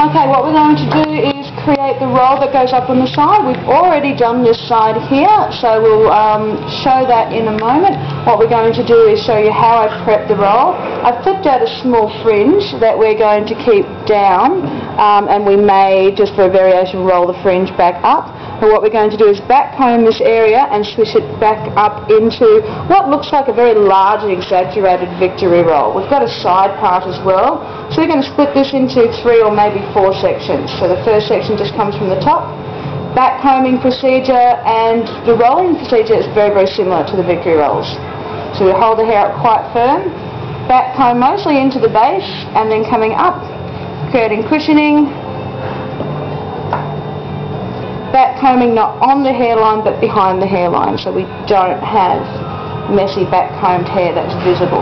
Okay, what we're going to do is create the roll that goes up on the side. We've already done this side here, so we'll show that in a moment. What we're going to do is show you how I prep the roll. I've clipped out a small fringe that we're going to keep down, and we may, just for a variation, roll the fringe back up. And what we're going to do is back comb this area and swish it back up into what looks like a very large and exaggerated victory roll. We've got a side part as well, so we're going to split this into 3 or maybe 4 sections. So the first section just comes from the top. Back combing procedure and the rolling procedure is very, very similar to the victory rolls. So we hold the hair up quite firm, back comb mostly into the base and then coming up, creating cushioning. Back combing not on the hairline but behind the hairline, so we don't have messy back combed hair that's visible.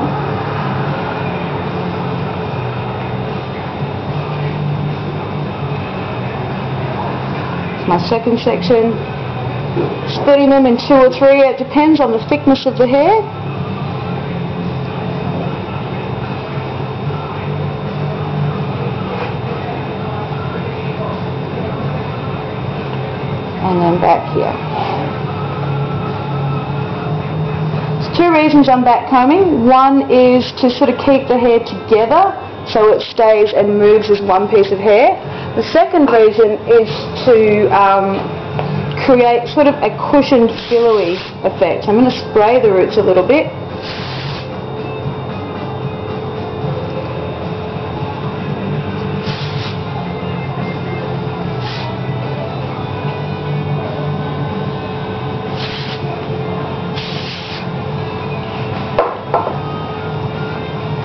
My second section, splitting them in 2 or 3, it depends on the thickness of the hair. And then back here. There's 2 reasons I'm back combing. One is to sort of keep the hair together so it stays and moves as one piece of hair. The second reason is to create sort of a cushioned, billowy effect. I'm going to spray the roots a little bit.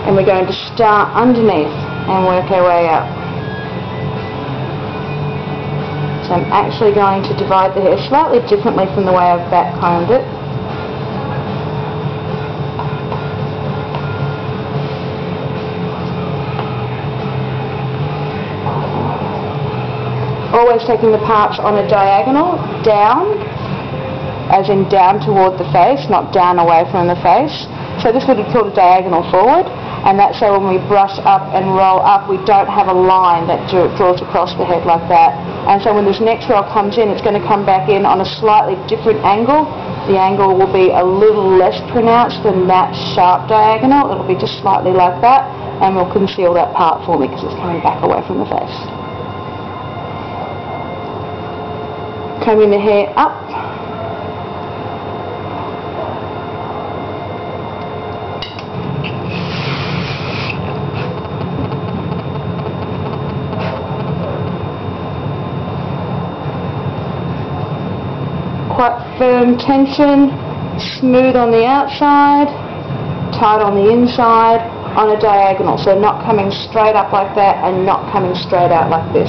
And we're going to start underneath and work our way up. So I'm actually going to divide the hair slightly differently from the way I've back combed it. Always taking the parts on a diagonal down, as in down toward the face, not down away from the face. So this would be called a diagonal forward, and that's so when we brush up and roll up, we don't have a line that draws across the head like that. And so when this next roll comes in, it's going to come back in on a slightly different angle. The angle will be a little less pronounced than that sharp diagonal. It'll be just slightly like that, and we'll conceal that part for me because it's coming back away from the face. Combing the hair up. Quite firm tension, smooth on the outside, tight on the inside, on a diagonal, so not coming straight up like that and not coming straight out like this.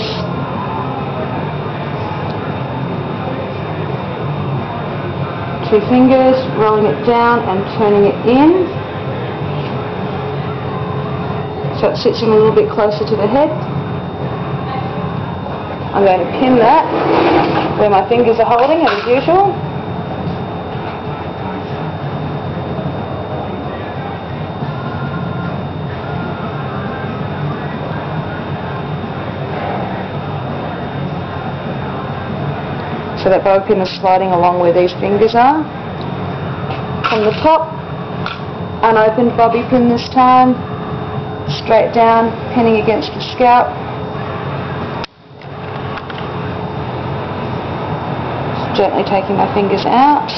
Two fingers, rolling it down and turning it in, so it sits in a little bit closer to the head. I'm going to pin that where my fingers are holding it as usual. So that bow pin is sliding along where these fingers are. From the top, unopened bobby pin this time, straight down, pinning against the scalp. Gently taking my fingers out.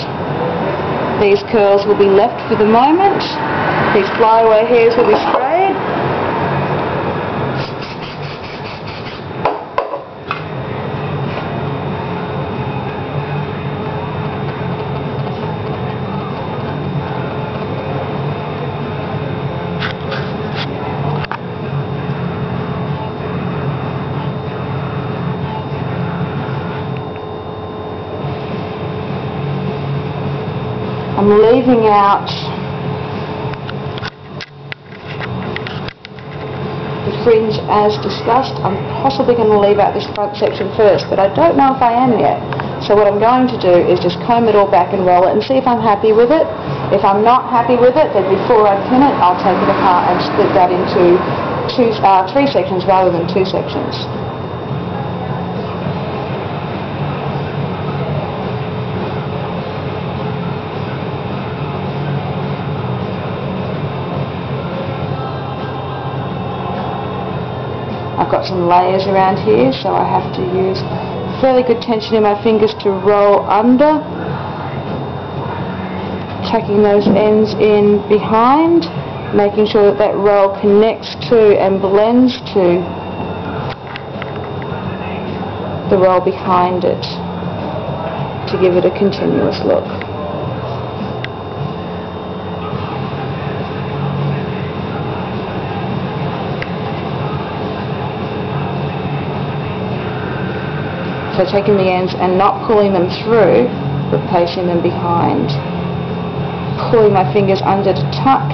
These curls will be left for the moment. These flyaway hairs will be sprayed. I'm leaving out the fringe as discussed. I'm possibly going to leave out this front section first, but I don't know if I am yet. So what I'm going to do is just comb it all back and roll it and see if I'm happy with it. If I'm not happy with it, then before I pin it, I'll take it apart and split that into 3 sections rather than 2 sections. I've got some layers around here, so I have to use fairly good tension in my fingers to roll under, tucking those ends in behind, making sure that that roll connects to and blends to the roll behind it to give it a continuous look. So taking the ends and not pulling them through, but placing them behind. Pulling my fingers under to tuck,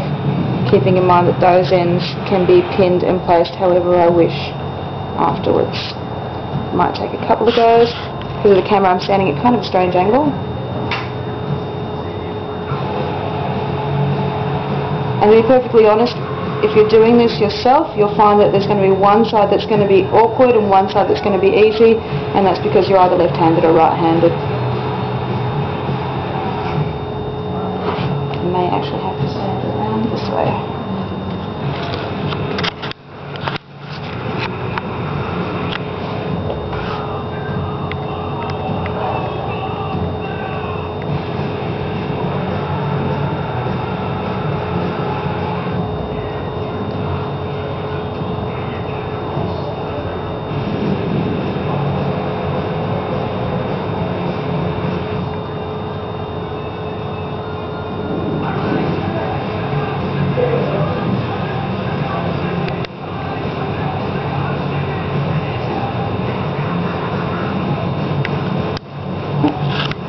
keeping in mind that those ends can be pinned and placed however I wish afterwards. Might take a couple of goes. Because of the camera I'm standing at kind of a strange angle. And to be perfectly honest, if you're doing this yourself, you'll find that there's going to be one side that's going to be awkward and one side that's going to be easy, and that's because you're either left-handed or right-handed. You may actually have to stand around this way.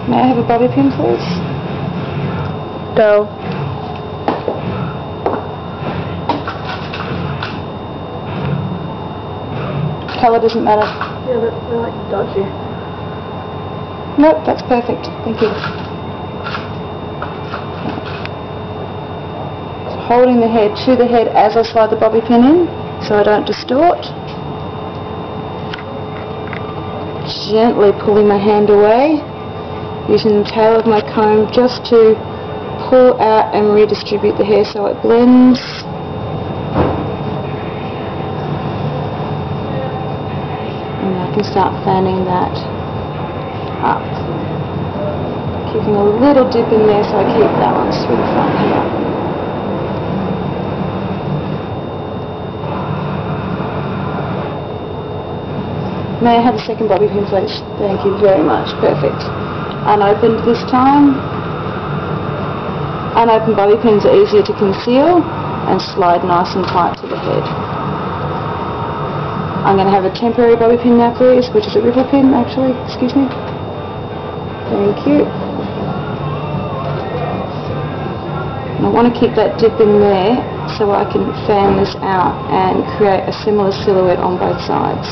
May I have a bobby pin, please? Go. Colour doesn't matter. Yeah, they're like dodgy. Nope, that's perfect. Thank you. So holding the head to the head as I slide the bobby pin in, so I don't distort. Gently pulling my hand away, using the tail of my comb just to pull out and redistribute the hair so it blends. And I can start fanning that up. Keeping a little dip in there so I keep balance through the front here. May I have a second bobby pin, please? Thank you very much. Perfect. Unopened this time. Unopened bobby pins are easier to conceal and slide nice and tight to the head. I'm going to have a temporary bobby pin now, please, which is a ripple pin, actually. Excuse me. Thank you. And I want to keep that dip in there so I can fan this out and create a similar silhouette on both sides.